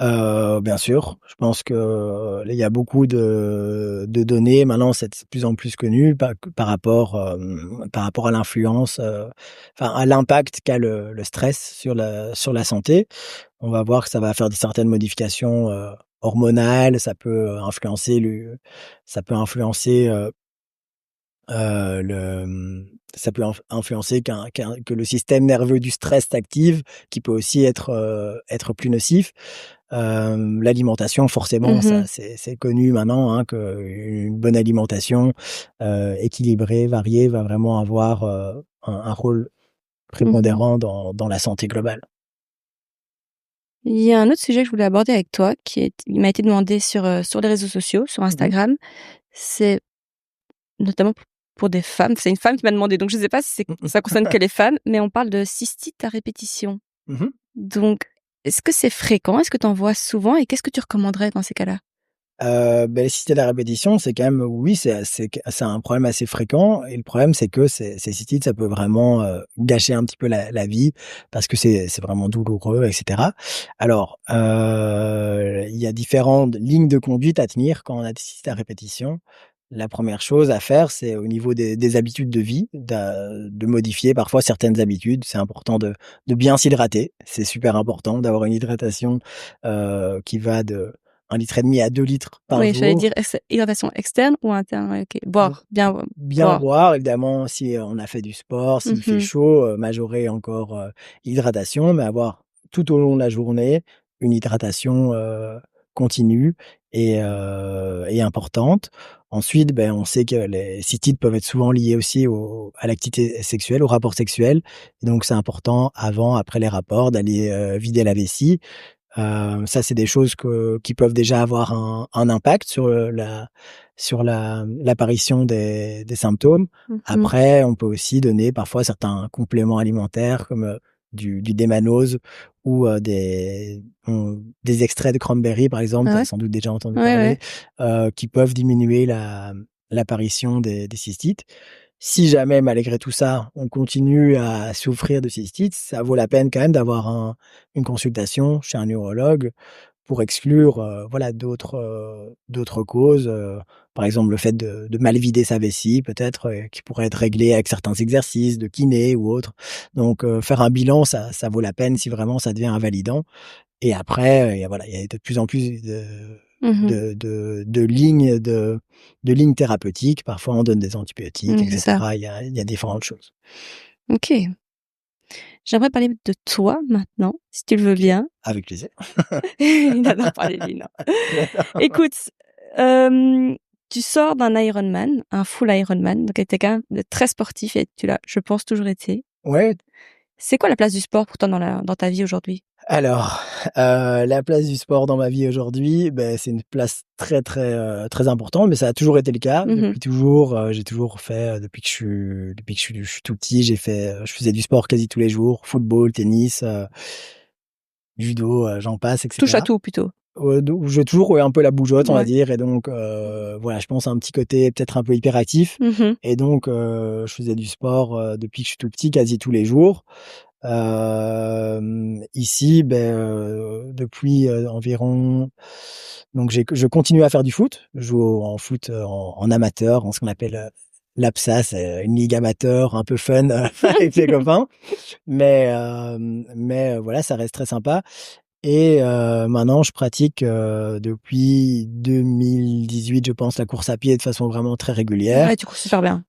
Speaker 2: Bien sûr, je pense que, il y a beaucoup de données maintenant, c'est de plus en plus connu par rapport à l'influence, à l'impact qu'a le stress sur la santé. On va voir que ça va faire certaines modifications, hormonales, ça peut influencer que le système nerveux du stress s'active, qui peut aussi être plus nocif. L'alimentation forcément, ça
Speaker 1: Mmh.
Speaker 2: c'est connu maintenant, hein, qu'une bonne alimentation, équilibrée, variée, va vraiment avoir, un rôle
Speaker 1: Mmh.
Speaker 2: prépondérant dans la santé globale.
Speaker 1: Il y a un autre sujet que je voulais aborder avec toi il m'a été demandé sur les réseaux sociaux, sur
Speaker 2: Mmh mh.
Speaker 1: Instagram. C'est notamment pour des femmes. C'est une femme qui m'a demandé, donc je ne sais pas si
Speaker 2: Mmh
Speaker 1: ça concerne que les femmes, mais on parle de cystite à répétition.
Speaker 2: mh.
Speaker 1: Donc, est-ce que c'est fréquent? Est-ce que tu en vois souvent et qu'est-ce que tu recommanderais dans ces cas-là?
Speaker 2: Les cystites à répétition, c'est quand même oui, c'est un problème assez fréquent et le problème, c'est que ces cystites, ça peut vraiment, gâcher un petit peu la vie parce que c'est vraiment douloureux et cetera. Alors, il y a différentes lignes de conduite à tenir quand on a des cystites à répétition. La première chose à faire, c'est au niveau des habitudes de vie, de modifier parfois certaines habitudes. C'est important de bien s'hydrater. C'est super important d'avoir une hydratation, qui va de 1,5 litre à 2 litres par
Speaker 1: Oui, j'allais dire
Speaker 2: jour.
Speaker 1: hydratation externe ou interne? Ouais, OK.
Speaker 2: Donc
Speaker 1: Boire, bien
Speaker 2: bien
Speaker 1: boire.
Speaker 2: boire évidemment si, on a fait du sport, s'il fait
Speaker 1: Mmh.
Speaker 2: chaud, majorer encore, l'hydratation, mais avoir tout au long de la journée une hydratation, continue et importante. Ensuite, on sait que les cystites peuvent être souvent liées aussi à l'activité sexuelle, au rapport sexuel et donc c'est important avant, après les rapports d'aller, vider la vessie. Ça, c'est des choses qui peuvent déjà avoir un impact sur l'apparition des symptômes.
Speaker 1: Mmh.
Speaker 2: Après, on peut aussi donner parfois certains compléments alimentaires comme, du démanose ou, des extraits de cranberry, par exemple,
Speaker 1: Ah
Speaker 2: tu as
Speaker 1: ouais?
Speaker 2: sans doute déjà entendu
Speaker 1: Ouais,
Speaker 2: parler,
Speaker 1: ouais.
Speaker 2: qui peuvent diminuer l'apparition des cystites. Si jamais, malgré tout ça, on continue à souffrir de cystite, ça vaut la peine quand même d'avoir une consultation chez un urologue pour exclure, voilà d'autres causes, par exemple le fait de mal vider sa vessie peut-être, qui pourrait être réglé avec certains exercices de kiné ou autre. Donc faire un bilan, ça vaut la peine si vraiment ça devient invalidant et après, il y a de plus en plus
Speaker 1: Mmh.
Speaker 2: de lignes thérapeutiques. Parfois on donne des antibiotiques et
Speaker 1: C'est ça.
Speaker 2: cetera. Il y a différentes choses.
Speaker 1: OK. J'aimerais parler de toi maintenant, si tu le veux bien.
Speaker 2: Avec plaisir.
Speaker 1: Il adore parler de lui, non.
Speaker 2: J'adore.
Speaker 1: Écoute, hem, tu sors d'un Ironman, un full Ironman, donc tu es quelqu'un de très sportif et tu l'as, je pense, toujours été.
Speaker 2: Ouais.
Speaker 1: C'est quoi la place du sport pour toi dans ta vie aujourd'hui?
Speaker 2: Alors, la place du sport dans ma vie aujourd'hui, beh, c'est une place très, très, très importante, mais ça a toujours été le cas.
Speaker 1: Mmh.
Speaker 2: Depuis toujours, j'ai toujours fait, depuis que je suis tout petit, je faisais du sport quasi tous les jours, football, tennis, judo, j'en passe et
Speaker 1: Touche à
Speaker 2: cetera.
Speaker 1: tout plutôt?
Speaker 2: Donc j'ai toujours, ouais, un peu la bougeotte, on va
Speaker 1: Ouais.
Speaker 2: dire et donc voilà, je pense à un petit côté peut-être un peu hyperactif
Speaker 1: Mmh.
Speaker 2: et donc je faisais du sport, depuis que je suis tout petit, quasi tous les jours. Ici, beh, depuis, environ donc je continue à faire du foot. Je joue en foot, en amateur, en ce qu'on appelle, l'APSA, c'est une ligue amateur un peu fun, avec les copains. Mais voilà, ça reste très sympa et maintenant je pratique, depuis 2018, je pense, la course à pied de façon vraiment très régulière.
Speaker 1: Ouais, tu cours super bien.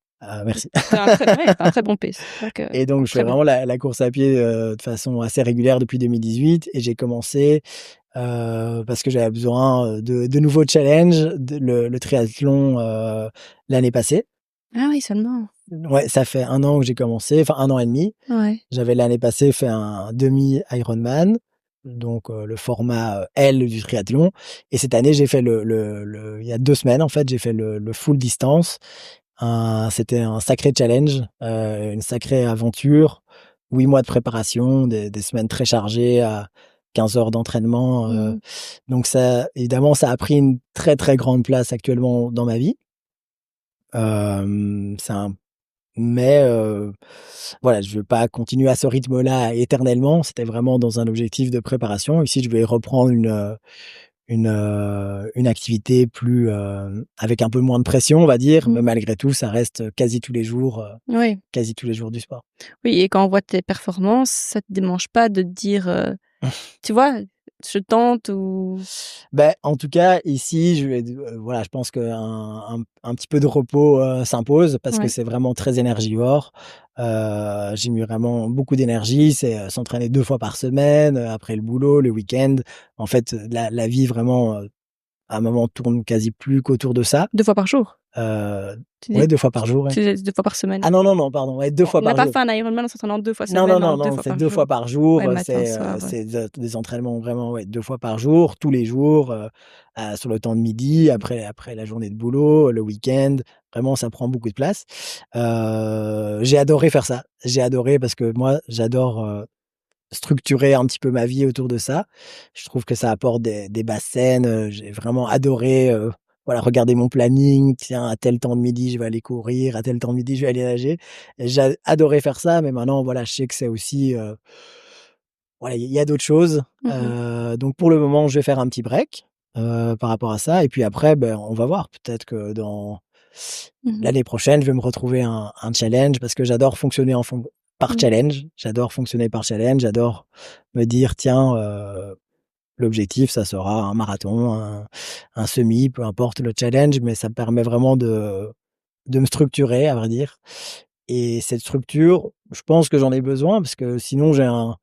Speaker 2: Merci.
Speaker 1: Tu un très bon pace. C'est vrai que
Speaker 2: Et donc je fais
Speaker 1: très bien.
Speaker 2: vraiment la course à pied, de façon assez régulière depuis 2018 et j'ai commencé, parce que j'avais besoin, de nouveaux challenges, le triathlon, l'année passée.
Speaker 1: Ah oui, seulement.
Speaker 2: Ouais, ça fait 1 an que j'ai commencé, enfin 1 an et demi.
Speaker 1: Ouais.
Speaker 2: J'avais l'année passée fait un demi Ironman, donc le format, L du triathlon et cette année j'ai fait il y a 2 semaines en fait, j'ai fait le full distance. C'était un sacré challenge, une sacrée aventure. 8 mois de préparation, des semaines très chargées à 15 heures d'entraînement,
Speaker 1: Mmh.
Speaker 2: donc ça évidemment, ça a pris une très, très grande place actuellement dans ma vie. C'est un mais voilà, je veux pas continuer à ce rythme-là éternellement. C'était vraiment dans un objectif de préparation. Ici, je vais reprendre une activité plus, avec un peu moins de pression, on va dire, mais
Speaker 1: Mmh.
Speaker 2: malgré tout, ça reste
Speaker 1: Oui.
Speaker 2: quasi tous les jours du sport.
Speaker 1: Oui, et quand on voit tes performances, ça te démange pas de te dire, tu vois: «Je tente» ou
Speaker 2: Ben en tout cas, ici, voilà, je pense qu'un un petit peu de repos, s'impose parce que
Speaker 1: ouais,
Speaker 2: c'est vraiment très énergivore. J'ai mis vraiment beaucoup d'énergie. C'est, s'entraîner 2 fois par semaine, après le boulot, le week-end. En fait, la vie vraiment, à un moment tourne quasi plus qu'autour de ça.
Speaker 1: 2 fois par jour?
Speaker 2: Heu,
Speaker 1: Tu dis
Speaker 2: ouais, 2 fois par jour, ouais.
Speaker 1: tu disais 2 fois par semaine?
Speaker 2: Ah non, non, non, pardon, ouais, 2
Speaker 1: On
Speaker 2: fois
Speaker 1: n'a
Speaker 2: par
Speaker 1: pas
Speaker 2: jour.
Speaker 1: fait un Ironman en s'entraînant 2 fois
Speaker 2: Non, non,
Speaker 1: semaine,
Speaker 2: non,
Speaker 1: non, 2
Speaker 2: non,
Speaker 1: fois
Speaker 2: c'est
Speaker 1: par
Speaker 2: 2 fois
Speaker 1: jour.
Speaker 2: par
Speaker 1: Ouais,
Speaker 2: jour,
Speaker 1: matin, soir, ouais.
Speaker 2: c'est des entraînements vraiment, ouais, 2 fois par jour, tous les jours, sur le temps de midi, après la journée de boulot, le week-end. Vraiment, ça prend beaucoup de place. J'ai adoré faire ça. J'ai adoré parce que moi, j'adore, structurer un petit peu ma vie autour de ça. Je trouve que ça apporte des bases saines, j'ai vraiment adoré, voilà, regarder mon planning. Tiens, à tel temps de midi, je vais aller courir, à tel temps de midi, je vais aller nager. Et j'ai adoré faire ça, mais maintenant, voilà, je sais que c'est aussi, voilà, il y a d'autres choses.
Speaker 1: Mmh.
Speaker 2: Donc pour le moment, je vais faire un petit break, par rapport à ça et puis après, ben, on va voir. Peut-être que dans
Speaker 1: Mmh.
Speaker 2: l'année prochaine, je vais me retrouver un challenge parce que j'adore fonctionner par
Speaker 1: Mmh.
Speaker 2: challenge. J'adore fonctionner par challenge. J'adore me dire: «Tiens, l'objectif, ça sera un marathon, un semi», peu importe le challenge, mais ça me permet vraiment de me structurer, à vrai dire et cette structure, je pense que j'en ai besoin parce que sinon j'ai un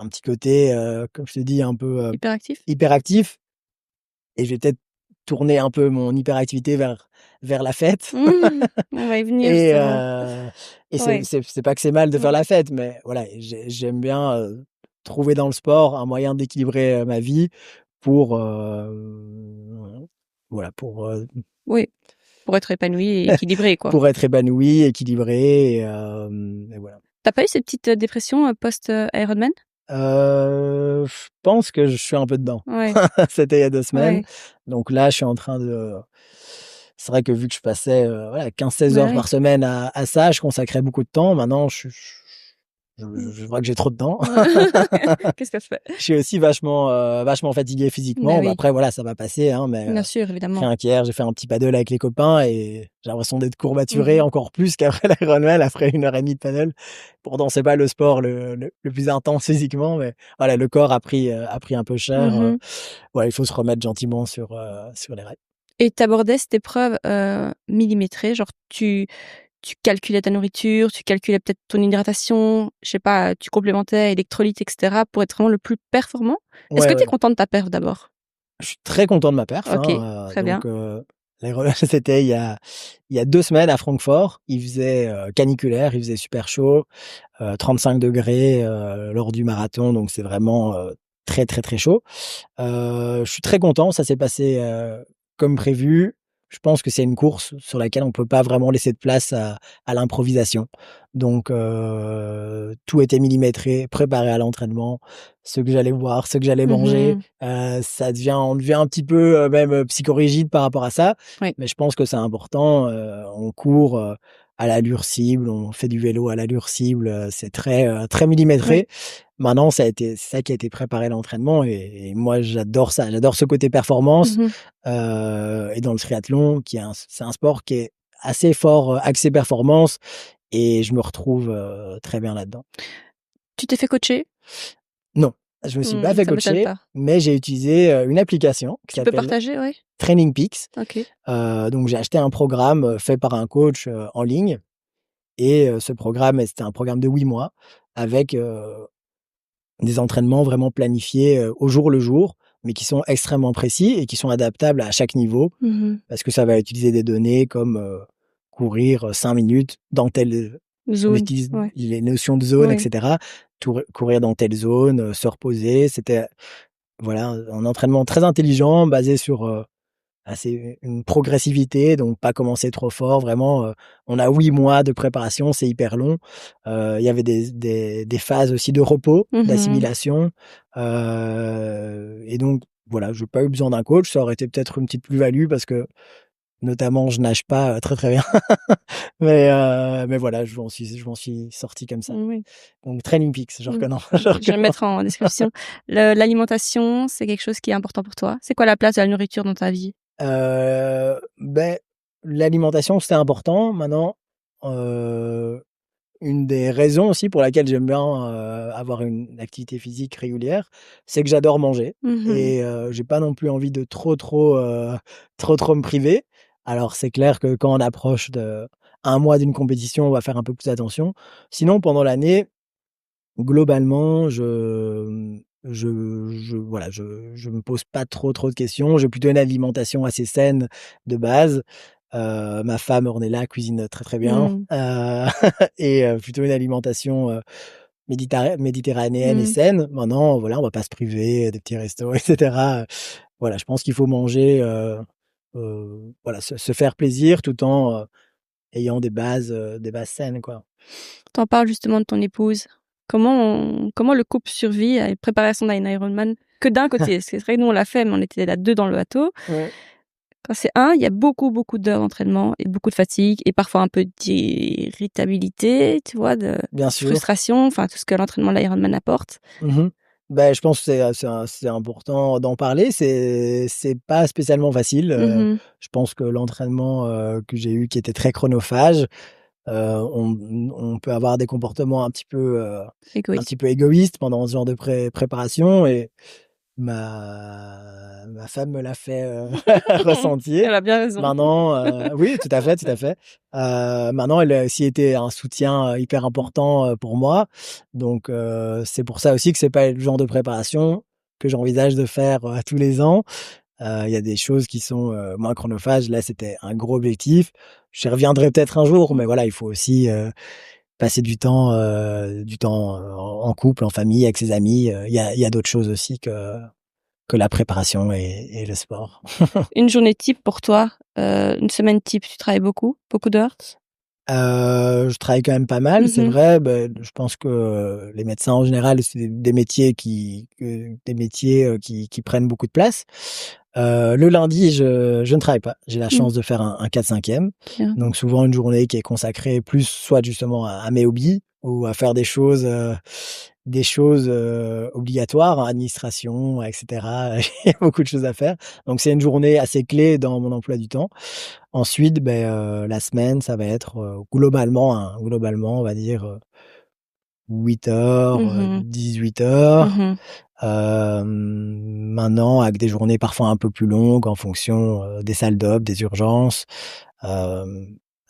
Speaker 2: petit côté, comme je te dis, un peu,
Speaker 1: Hyperactif?
Speaker 2: hyperactif et je vais peut-être tourner un peu mon hyperactivité vers la fête
Speaker 1: Mmh. On va y venir
Speaker 2: et
Speaker 1: justement.
Speaker 2: heu et
Speaker 1: Ouais.
Speaker 2: c'est pas que c'est mal de
Speaker 1: Mmh.
Speaker 2: faire la fête, mais voilà, j'aime bien, trouver dans le sport un moyen d'équilibrer, ma vie pour, voilà,
Speaker 1: Oui, pour être épanoui et équilibré, quoi.
Speaker 2: pour être épanoui, équilibré et voilà.
Speaker 1: Tu as pas eu ces petites, dépressions, post, Ironman?
Speaker 2: Je pense que je suis un peu dedans.
Speaker 1: Ouais,
Speaker 2: C'était il y a 2 semaines.
Speaker 1: ouais,
Speaker 2: Donc là, je suis en train de c'est vrai que vu que je passais, voilà 15-16
Speaker 1: bah,
Speaker 2: heures
Speaker 1: oui.
Speaker 2: par semaine à ça, je consacrais beaucoup de temps. Maintenant, Je vois que j'ai trop de dents.
Speaker 1: Qu'est-ce que ça fait?
Speaker 2: Je suis aussi vachement fatigué physiquement.
Speaker 1: Oui.
Speaker 2: Après, voilà, ça va passer, hein, mais
Speaker 1: Bien sûr,
Speaker 2: j'ai
Speaker 1: évidemment.
Speaker 2: fait hier, j'ai fait un petit paddle avec les copains et j'ai l'impression d'être courbaturé
Speaker 1: Mmh.
Speaker 2: encore plus qu'après l'Ironman, après 1 heure et demie de paddle. Pourtant, c'est pas le sport le plus intense physiquement, mais voilà, le corps a pris un peu cher.
Speaker 1: Mmh.
Speaker 2: Ouais, il faut se remettre gentiment sur les rails.
Speaker 1: Et tu abordais cette épreuve, millimétrée, genre tu calculais ta nourriture, tu calculais peut-être ton hydratation, je sais pas, tu complémentais électrolytes et cetera pour être vraiment le plus performant? Est-ce que
Speaker 2: Ouais,
Speaker 1: tu es
Speaker 2: ouais.
Speaker 1: content de ta perf d'abord?
Speaker 2: Je suis très content de ma perf,
Speaker 1: OK,
Speaker 2: hein,
Speaker 1: très bien.
Speaker 2: c'était il y a 2 semaines à Francfort. Il faisait, caniculaire, il faisait super chaud, 35 degrés lors du marathon, donc c'est vraiment, très, très, très chaud. Je suis très content, ça s'est passé, comme prévu. Je pense que c'est une course sur laquelle on peut pas vraiment laisser de place à l'improvisation. Donc tout était millimétré, préparé à l'entraînement, ce que j'allais boire, ce que j'allais manger.
Speaker 1: Mmh.
Speaker 2: On devient un petit peu, même, psychorigide par rapport à ça,
Speaker 1: Oui.
Speaker 2: mais je pense que c'est important. On court, à l'allure cible, on fait du vélo à l'allure cible, c'est très
Speaker 1: Oui.
Speaker 2: millimétré. Maintenant, c'est ça qui a été préparé à l'entraînement et moi j'adore ça. J'adore ce côté performance,
Speaker 1: Mmh.
Speaker 2: et dans le triathlon c'est un sport qui est assez fort, axé performance et je me retrouve, très bien là-dedans.
Speaker 1: Tu t'es fait coacher?
Speaker 2: Non, je me suis pas fait
Speaker 1: Ça m'étonne
Speaker 2: coacher,
Speaker 1: pas.
Speaker 2: mais j'ai utilisé, une application qui
Speaker 1: Tu peux
Speaker 2: s'appelle
Speaker 1: partager? Oui.
Speaker 2: Training Peaks.
Speaker 1: OK.
Speaker 2: Donc j'ai acheté un programme, fait par un coach, en ligne et ce programme, c'était un programme de 8 mois avec, des entraînements vraiment planifiés, au jour le jour, mais qui sont extrêmement précis et qui sont adaptables à chaque niveau.
Speaker 1: Mmh.
Speaker 2: Parce que ça va utiliser des données comme, courir, 5 minutes dans telle on
Speaker 1: Zone,
Speaker 2: utilise
Speaker 1: ouais.
Speaker 2: les notions de zone et
Speaker 1: Oui.
Speaker 2: cetera. Courir dans telle zone, se reposer. C'était, voilà, un entraînement très intelligent basé sur, c'est une progressivité, donc pas commencer trop fort. Vraiment, on a 8 mois de préparation, c'est hyper long. Il y avait des phases aussi de repos,
Speaker 1: Mmh.
Speaker 2: d'assimilation, et donc voilà, j'ai pas eu besoin d'un coach. Ça aurait été peut-être une petite plus-value parce que, notamment, je nage pas, très, très bien. Mais voilà, je m'en suis sorti comme ça.
Speaker 1: Oui.
Speaker 2: Donc Training Peaks, je
Speaker 1: Mmh.
Speaker 2: recommande, je
Speaker 1: Je vais le
Speaker 2: recommande.
Speaker 1: mettre en description. L'alimentation, c'est quelque chose qui est important pour toi? C'est quoi la place de la nourriture dans ta vie?
Speaker 2: Beh, l'alimentation, c'était important. Maintenant, heu, une des raisons aussi pour laquelle j'aime bien, avoir une activité physique régulière, c'est que j'adore manger
Speaker 1: Mmh.
Speaker 2: et j'ai pas non plus envie de trop me priver. Alors c'est clair que quand on approche de 1 mois d'une compétition, on va faire un peu plus attention. Sinon, pendant l'année, globalement, voilà, je me pose pas trop de questions. J'ai plutôt une alimentation assez saine de base. Ma femme Ornella cuisine très, très bien,
Speaker 1: Mmh.
Speaker 2: et plutôt une alimentation, méditerranéenne et
Speaker 1: Mmh.
Speaker 2: saine. Maintenant, voilà, on va pas se priver des petits restos et cetera. Voilà, je pense qu'il faut manger, voilà, se faire plaisir tout en, ayant des bases saines, quoi.
Speaker 1: Tu en parles justement de ton épouse. Comment le couple survit à une préparation d'un Ironman que d'un côté? Parce que c'est vrai que nous on l'a fait, mais on était là 2 dans le bateau.
Speaker 2: Ouais.
Speaker 1: Quand c'est un, il y a beaucoup d'heures d'entraînement et beaucoup de fatigue et parfois un peu d'irritabilité, tu vois? De
Speaker 2: Bien sûr.
Speaker 1: frustration, enfin tout ce que l'entraînement de l'Ironman apporte.
Speaker 2: Mmh. Beh, je pense que c'est important d'en parler. C'est pas spécialement facile,
Speaker 1: Mmh.
Speaker 2: je pense que l'entraînement, que j'ai eu qui était très chronophage, on peut avoir des comportements un
Speaker 1: Égoïste.
Speaker 2: petit peu égoïstes pendant ce genre de préparation et ma femme me l'a fait, ressentir.
Speaker 1: Elle a bien raison.
Speaker 2: Maintenant, oui, tout à fait, tout à fait. Maintenant, elle a aussi été un soutien, hyper important, pour moi. Donc, c'est pour ça aussi que c'est pas le genre de préparation que j'envisage de faire, tous les ans. Il y a des choses qui sont, moins chronophages. Là, c'était un gros objectif. J'y reviendrai peut-être un jour, mais voilà, il faut aussi, passer du temps, en couple, en famille, avec ses amis. Il y a d'autres choses aussi que la préparation et le sport.
Speaker 1: Une journée type pour toi, une semaine type, tu travailles beaucoup? Beaucoup d'heures?
Speaker 2: Je travaille quand même pas mal, c'est
Speaker 1: Mmh.
Speaker 2: vrai. Je pense que les médecins en général, c'est des métiers qui prennent beaucoup de place. Le lundi, je ne travaille pas. J'ai la
Speaker 1: Mmh.
Speaker 2: chance de faire un 4/5e,
Speaker 1: Bien.
Speaker 2: donc souvent une journée qui est consacrée plus soit justement à mes hobbies ou à faire des choses obligatoires, hein, administration, etc. Il y a beaucoup de choses à faire. Donc c'est une journée assez clé dans mon emploi du temps. Ensuite, la semaine, ça va être globalement, on va dire 8 heures,
Speaker 1: Mhm.
Speaker 2: 18 heures.
Speaker 1: Mhm.
Speaker 2: Maintenant, avec des journées parfois un peu plus longues en fonction des salles d'op, des urgences. Euh,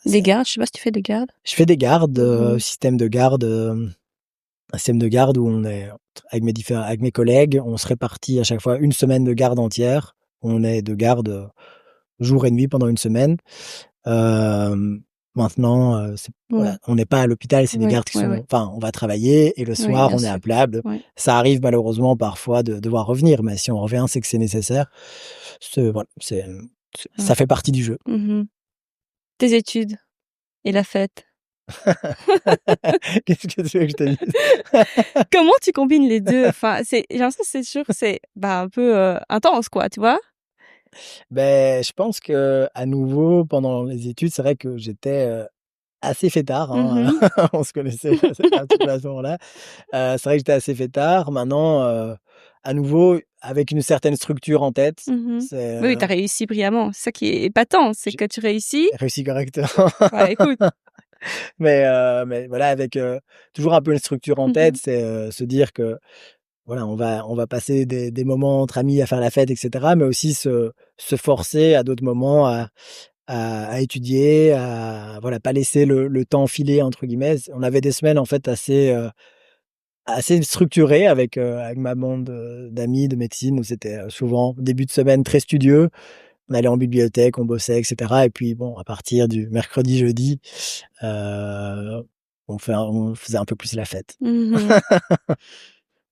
Speaker 1: Des gardes, je sais pas si tu fais des gardes.
Speaker 2: je fais des gardes,
Speaker 1: Mhm.
Speaker 2: un système de garde où on est avec mes collègues, on se répartit à chaque fois une semaine de garde entière. On est de garde jour et nuit pendant une semaine. Euh, Maintenant, voilà,
Speaker 1: Ouais,
Speaker 2: on n'est pas à l'hôpital, c'est des
Speaker 1: ouais,
Speaker 2: gardes qui
Speaker 1: ouais,
Speaker 2: sont,
Speaker 1: ouais,
Speaker 2: enfin, on va travailler et le
Speaker 1: ouais,
Speaker 2: soir,
Speaker 1: bien
Speaker 2: on est
Speaker 1: sûr.
Speaker 2: appelable.
Speaker 1: Ouais.
Speaker 2: Ça arrive malheureusement parfois de devoir revenir, mais si on revient, c'est que c'est nécessaire. Voilà, ça
Speaker 1: Ouais.
Speaker 2: fait partie du jeu.
Speaker 1: Mhm. Tes études et la fête.
Speaker 2: Qu'est-ce que tu veux que je te dise?
Speaker 1: Comment tu combines les deux? Enfin, j'ai l'impression que c'est sûr, c'est un peu intense, quoi, tu vois?
Speaker 2: Je pense que à nouveau, pendant les études, c'est vrai que j'étais assez fêtard, hein.
Speaker 1: Mhm.
Speaker 2: On se connaissait un petit peu à ce moment-là. C'est vrai que j'étais assez fêtard. Maintenant, à nouveau, avec une certaine structure en tête,
Speaker 1: Mhm.
Speaker 2: c'est,
Speaker 1: Oui, t'as réussi brillamment. C'est ça qui est épatant, c'est
Speaker 2: j'ai
Speaker 1: que tu réussis.
Speaker 2: réussi correctement.
Speaker 1: Bah, écoute.
Speaker 2: Mais voilà, avec toujours un peu une structure en tête,
Speaker 1: Mhm.
Speaker 2: c'est se dire que voilà, on va passer des moments entre amis à faire la fête, et cetera, mais aussi se forcer à d'autres moments à étudier, à voilà, pas laisser le temps «filer» entre guillemets. On avait des semaines en fait assez structurées avec ma bande d'amis de médecine où c'était souvent début de semaine très studieux. On allait en bibliothèque, on bossait, et cetera, et puis bon, à partir du mercredi, jeudi, heu, on faisait un peu plus la fête.
Speaker 1: Mhm.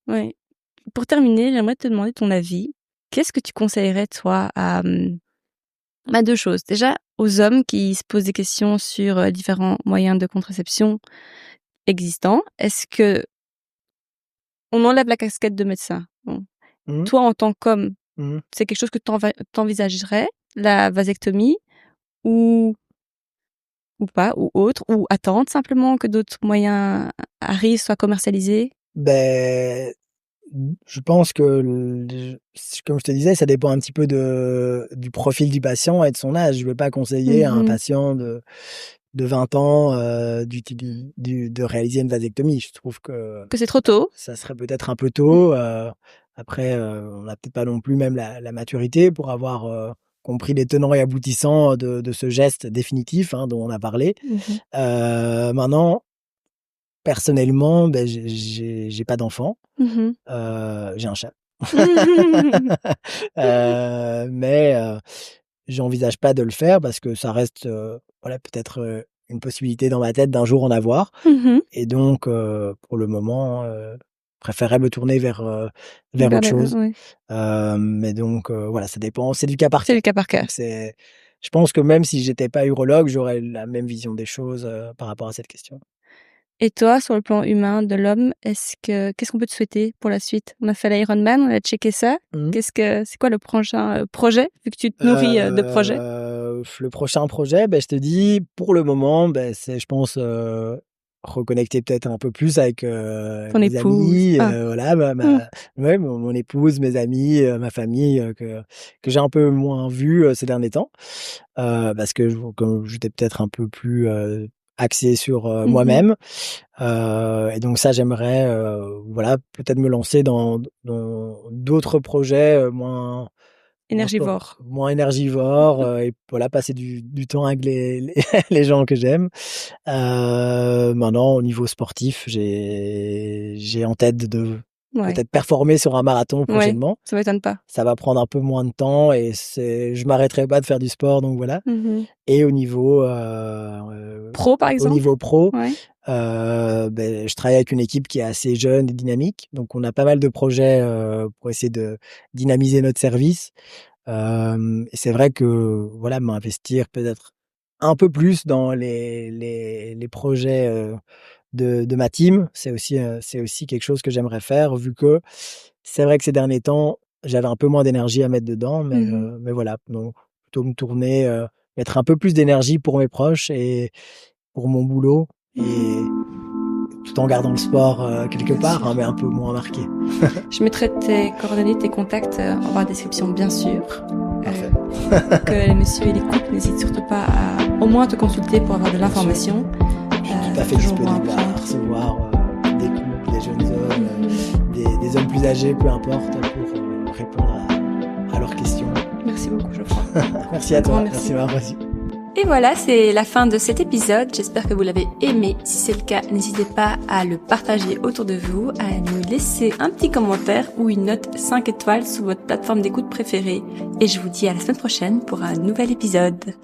Speaker 1: Ouais. Pour terminer, j'aimerais te demander ton avis. Qu'est-ce que tu conseillerais, toi, à 2 choses. Déjà, aux hommes qui se posent des questions sur différents moyens de contraception existants. Est-ce que on enlève la casquette de médecin? Bon.
Speaker 2: Mmh mh.
Speaker 1: Toi, en tant qu'homme,
Speaker 2: Mmh mh.
Speaker 1: c'est quelque chose que t'envisagerais, la vasectomie, ou pas, ou autre, ou attendre simplement que d'autres moyens arrivent, soient commercialisés?
Speaker 2: Je pense que comme je te disais, ça dépend un petit peu du profil du patient et de son âge. Je ne vais pas conseiller à un
Speaker 1: Mmh.
Speaker 2: patient de 20 ans, de réaliser une vasectomie. Je trouve que
Speaker 1: Que c'est trop tôt?
Speaker 2: ça serait peut-être un peu tôt. Après, on n'a peut-être pas non plus même la maturité pour avoir, compris les tenants et aboutissants de ce geste définitif, hein, dont on a parlé.
Speaker 1: Mmh.
Speaker 2: Maintenant, personnellement, j'ai pas d'enfant.
Speaker 1: Mmh.
Speaker 2: J'ai un chat.
Speaker 1: Mmh.
Speaker 2: Mais j'envisage pas de le faire parce que ça reste, voilà, peut-être, une possibilité dans ma tête d'un jour en avoir, et donc pour le moment, préférerais me tourner vers
Speaker 1: Vers
Speaker 2: autre
Speaker 1: le
Speaker 2: chose.
Speaker 1: ouais,
Speaker 2: Mais donc voilà, ça dépend, c'est du cas par
Speaker 1: c'est
Speaker 2: cas.
Speaker 1: le cas par cas.
Speaker 2: Donc je pense que même si j'étais pas urologue, j'aurais la même vision des choses, par rapport à cette question.
Speaker 1: Et toi, sur le plan humain de l'homme, qu'est-ce qu'on peut te souhaiter pour la suite? On a fait l'Ironman, on a checké ça.
Speaker 2: Mmh.
Speaker 1: C'est quoi le prochain, projet? Vu que tu te nourris, de projets.
Speaker 2: Le prochain projet, je te dis, pour le moment, c'est je pense, reconnecter peut-être un peu plus avec,
Speaker 1: Ton
Speaker 2: mes
Speaker 1: épouse.
Speaker 2: amis,
Speaker 1: Ah.
Speaker 2: voilà,
Speaker 1: Mmh.
Speaker 2: ouais, mon épouse, mes amis, ma famille, que j'ai un peu moins vu ces derniers temps. Parce que comme j'étais peut-être un peu plus, axé sur,
Speaker 1: Mmh mh.
Speaker 2: moi-même. Et donc ça, j'aimerais, voilà, peut-être me lancer dans d'autres projets,
Speaker 1: Énergivore.
Speaker 2: moins énergivores, et voilà, passer du temps avec les les gens que j'aime. Maintenant au niveau sportif, j'ai en tête de
Speaker 1: Ouais,
Speaker 2: peut-être performer sur un marathon
Speaker 1: ouais,
Speaker 2: prochainement.
Speaker 1: ça m'étonne pas.
Speaker 2: Ça va prendre un peu moins de temps et je m'arrêterai pas de faire du sport, donc voilà.
Speaker 1: Mmh.
Speaker 2: Et
Speaker 1: Pro, par
Speaker 2: au
Speaker 1: exemple?
Speaker 2: niveau pro,
Speaker 1: Ouais.
Speaker 2: je travaille avec une équipe qui est assez jeune et dynamique, donc on a pas mal de projets, pour essayer de dynamiser notre service. Et c'est vrai que, voilà, m'investir peut-être un peu plus dans les projets, de ma team, c'est aussi quelque chose que j'aimerais faire, vu que c'est vrai que ces derniers temps, j'avais un peu moins d'énergie à mettre dedans,
Speaker 1: Mmh.
Speaker 2: mais voilà, donc plutôt me tourner, mettre un peu plus d'énergie pour mes proches et pour mon boulot, et tout en gardant le sport quelque part, hein, mais un peu moins marqué.
Speaker 1: Je mettrai tes coordonnées, tes contacts en barre de description, bien sûr.
Speaker 2: Parfait.
Speaker 1: Que les messieurs et les couples n'hésitent surtout pas à au moins te consulter pour avoir de l'information.
Speaker 2: Je suis tout à fait disponible à recevoir des couples, des jeunes hommes, des hommes plus âgés, peu importe, pour répondre à leurs questions.
Speaker 1: Merci beaucoup, Geoffroy.
Speaker 2: Merci à toi, merci de m'avoir reçu.
Speaker 1: Et voilà, c'est la fin de cet épisode. J'espère que vous l'avez aimé. Si c'est le cas, n'hésitez pas à le partager autour de vous, à nous laisser un petit commentaire ou une note 5 étoiles sous votre plateforme d'écoute préférée. Et je vous dis à la semaine prochaine pour un nouvel épisode.